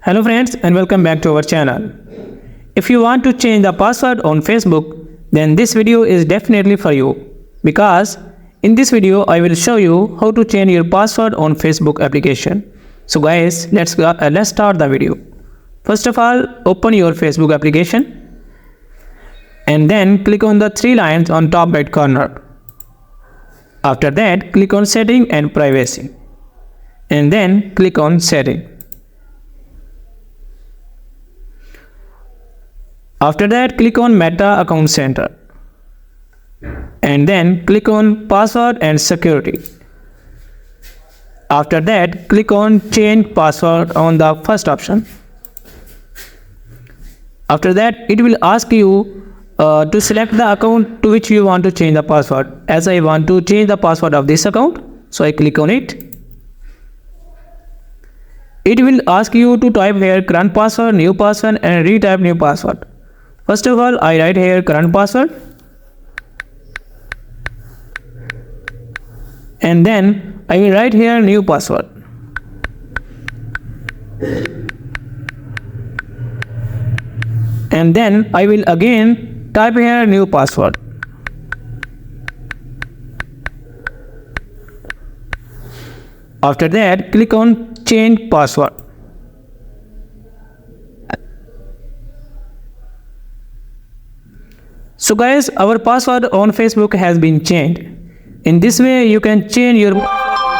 Hello friends and welcome back to our channel. If you want to change the password on Facebook, then this video is definitely for you, because in this video I will show you how to change your password on Facebook application. So guys, let's start the video. First of all, open your Facebook application and then click on the three lines on top right corner. After that, click on Setting and Privacy and then click on Setting. After that, click on Meta Account Center and then click on Password and Security. After that, click on Change Password on the first option. After that, it will ask you to select the account to which you want to change the password. As I want to change the password of this account, so I click on it. It will ask you to type here current password, new password and retype new password. First of all, I write here current password and then I will write here new password. And then I will again type here new password. After that, click on change password. So guys, our password on Facebook has been changed. In this way, you can change your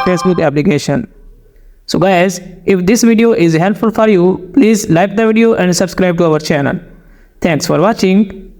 Facebook application. So guys, if this video is helpful for you, please like the video and subscribe to our channel. Thanks for watching.